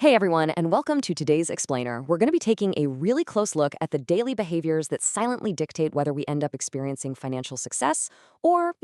Hey everyone, and welcome to today's Explainer. We're going to be taking a really close look at the daily behaviors that silently dictate whether we end up experiencing financial success or,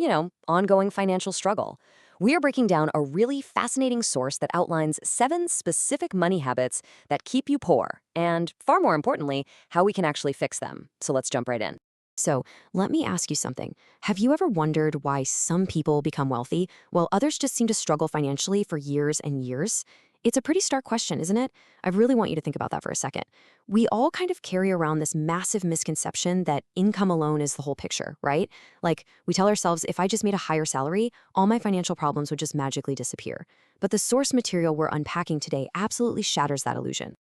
ongoing financial struggle. We are breaking down a really fascinating source that outlines 7 specific money habits that keep you poor, and far more importantly, how we can actually fix them. So let's jump right in. So, let me ask you something. Have you ever wondered why some people become wealthy while others just seem to struggle financially for years and years? It's a pretty stark question, isn't it? I really want you to think about that for a second. We all kind of carry around this massive misconception that income alone is the whole picture, right? Like, we tell ourselves, if I just made a higher salary, all my financial problems would just magically disappear. But the source material we're unpacking today absolutely shatters that illusion.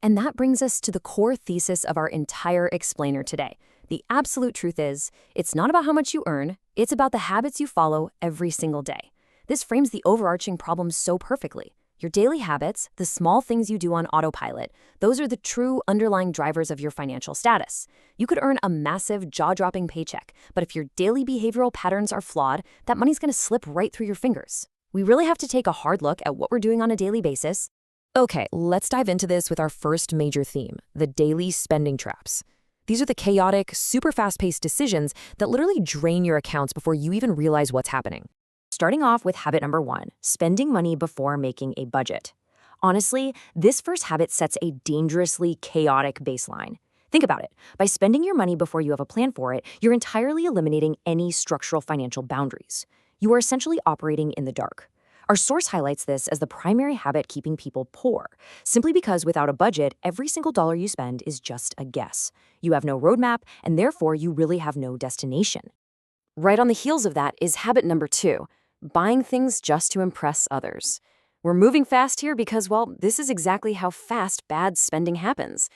And that brings us to the core thesis of our entire explainer today. The absolute truth is, it's not about how much you earn, it's about the habits you follow every single day. This frames the overarching problem so perfectly. Your daily habits, the small things you do on autopilot, those are the true underlying drivers of your financial status. You could earn a massive, jaw-dropping paycheck, but if your daily behavioral patterns are flawed, that money's going to slip right through your fingers. We really have to take a hard look at what we're doing on a daily basis. Okay, let's dive into this with our first major theme, the daily spending traps. These are the chaotic, super fast-paced decisions that literally drain your accounts before you even realize what's happening. Starting off with habit number 1, spending money before making a budget. Honestly, this first habit sets a dangerously chaotic baseline. Think about it. By spending your money before you have a plan for it, you're entirely eliminating any structural financial boundaries. You are essentially operating in the dark. Our source highlights this as the primary habit keeping people poor, simply because without a budget, every single dollar you spend is just a guess. You have no roadmap, and therefore you really have no destination. Right on the heels of that is habit number 2, buying things just to impress others. We're moving fast here because, well, this is exactly how fast bad spending happens.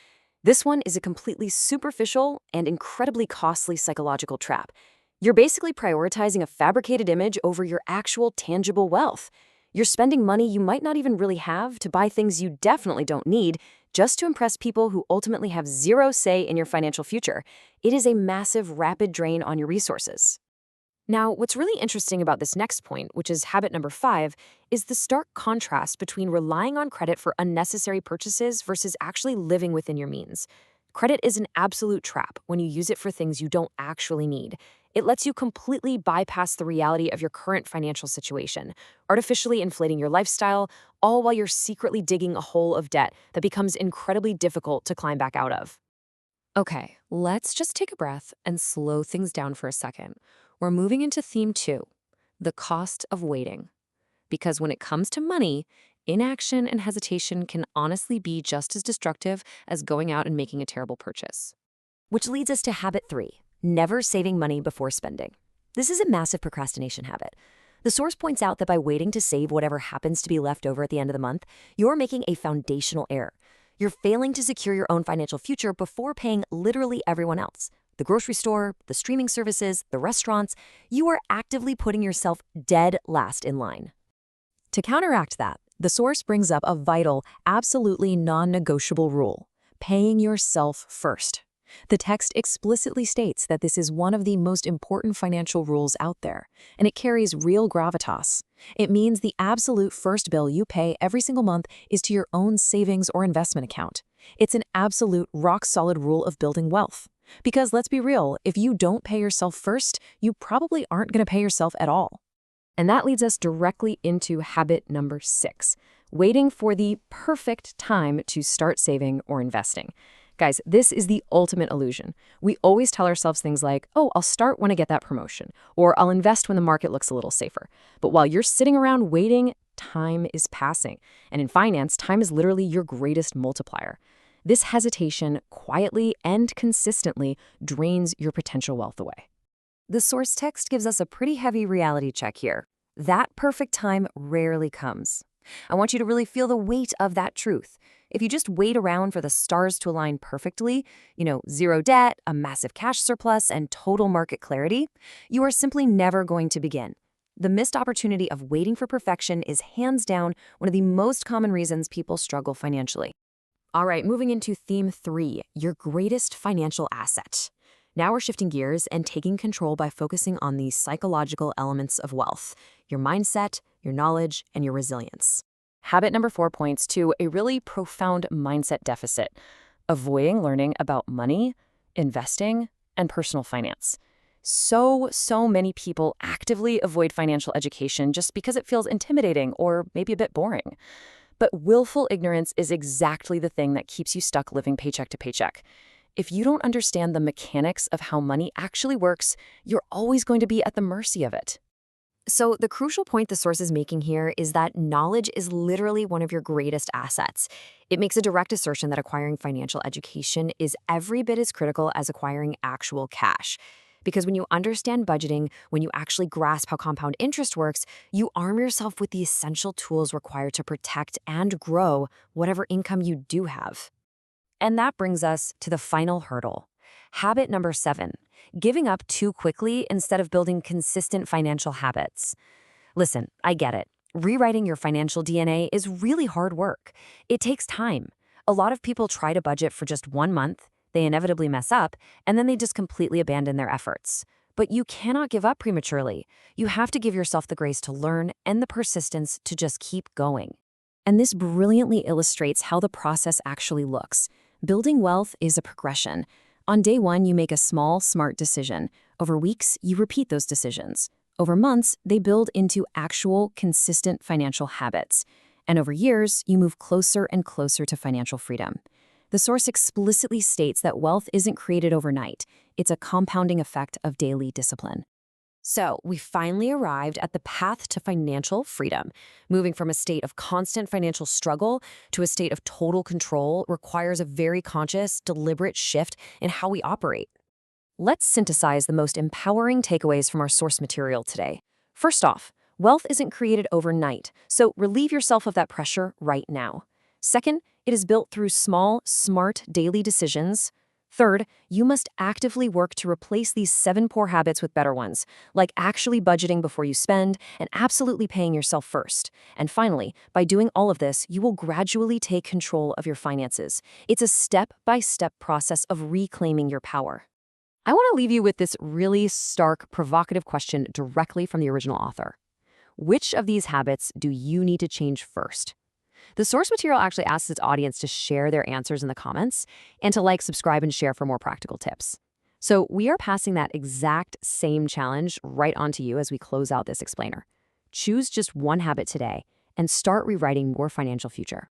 This one is a completely superficial and incredibly costly psychological trap. You're basically prioritizing a fabricated image over your actual tangible wealth. You're spending money you might not even really have to buy things you definitely don't need just to impress people who ultimately have zero say in your financial future. It is a massive, rapid drain on your resources. Now, what's really interesting about this next point, which is habit number 5, is the stark contrast between relying on credit for unnecessary purchases versus actually living within your means. Credit is an absolute trap when you use it for things you don't actually need. It lets you completely bypass the reality of your current financial situation, artificially inflating your lifestyle, all while you're secretly digging a hole of debt that becomes incredibly difficult to climb back out of. Okay, let's just take a breath and slow things down for a second. We're moving into theme 2, the cost of waiting. Because when it comes to money, inaction and hesitation can honestly be just as destructive as going out and making a terrible purchase. Which leads us to habit 3, never saving money before spending. This is a massive procrastination habit. The source points out that by waiting to save whatever happens to be left over at the end of the month, you're making a foundational error. You're failing to secure your own financial future before paying literally everyone else. The grocery store, the streaming services, the restaurants. You are actively putting yourself dead last in line. To counteract that, the source brings up a vital, absolutely non-negotiable rule: paying yourself first. The text explicitly states that this is one of the most important financial rules out there, and it carries real gravitas. It means the absolute first bill you pay every single month is to your own savings or investment account. It's an absolute rock-solid rule of building wealth. Because let's be real, if you don't pay yourself first, you probably aren't going to pay yourself at all. And that leads us directly into habit number 6, waiting for the perfect time to start saving or investing. Guys, this is the ultimate illusion. We always tell ourselves things like, oh, I'll start when I get that promotion, or I'll invest when the market looks a little safer. But while you're sitting around waiting, time is passing. And in finance, time is literally your greatest multiplier. This hesitation quietly and consistently drains your potential wealth away. The source text gives us a pretty heavy reality check here. That perfect time rarely comes. I want you to really feel the weight of that truth. If you just wait around for the stars to align perfectly, zero debt, a massive cash surplus, and total market clarity, you are simply never going to begin. The missed opportunity of waiting for perfection is hands down one of the most common reasons people struggle financially. All right, moving into theme 3, your greatest financial asset. Now we're shifting gears and taking control by focusing on the psychological elements of wealth: your mindset, your knowledge, and your resilience. Habit number 4 points to a really profound mindset deficit, avoiding learning about money, investing, and personal finance. So many people actively avoid financial education just because it feels intimidating or maybe a bit boring. But willful ignorance is exactly the thing that keeps you stuck living paycheck to paycheck. If you don't understand the mechanics of how money actually works, you're always going to be at the mercy of it. So, the crucial point the source is making here is that knowledge is literally one of your greatest assets. It makes a direct assertion that acquiring financial education is every bit as critical as acquiring actual cash. Because when you understand budgeting, when you actually grasp how compound interest works, you arm yourself with the essential tools required to protect and grow whatever income you do have. And that brings us to the final hurdle. Habit number 7, giving up too quickly instead of building consistent financial habits. Listen, I get it. Rewriting your financial DNA is really hard work. It takes time. A lot of people try to budget for just 1 month, they inevitably mess up, and then they just completely abandon their efforts. But you cannot give up prematurely. You have to give yourself the grace to learn and the persistence to just keep going. And this brilliantly illustrates how the process actually looks. Building wealth is a progression. On day 1, you make a small, smart decision. Over weeks, you repeat those decisions. Over months, they build into actual, consistent financial habits. And over years, you move closer and closer to financial freedom. The source explicitly states that wealth isn't created overnight. It's a compounding effect of daily discipline. So, we finally arrived at the path to financial freedom. Moving from a state of constant financial struggle to a state of total control requires a very conscious, deliberate shift in how we operate. Let's synthesize the most empowering takeaways from our source material today. First off, wealth isn't created overnight, so relieve yourself of that pressure right now. Second, it is built through small, smart daily decisions. Third, you must actively work to replace these 7 poor habits with better ones, like actually budgeting before you spend and absolutely paying yourself first. And finally, by doing all of this, you will gradually take control of your finances. It's a step-by-step process of reclaiming your power. I want to leave you with this really stark, provocative question directly from the original author. Which of these habits do you need to change first? The source material actually asks its audience to share their answers in the comments and to like, subscribe, and share for more practical tips. So we are passing that exact same challenge right on to you as we close out this explainer. Choose just one habit today and start rewriting your financial future.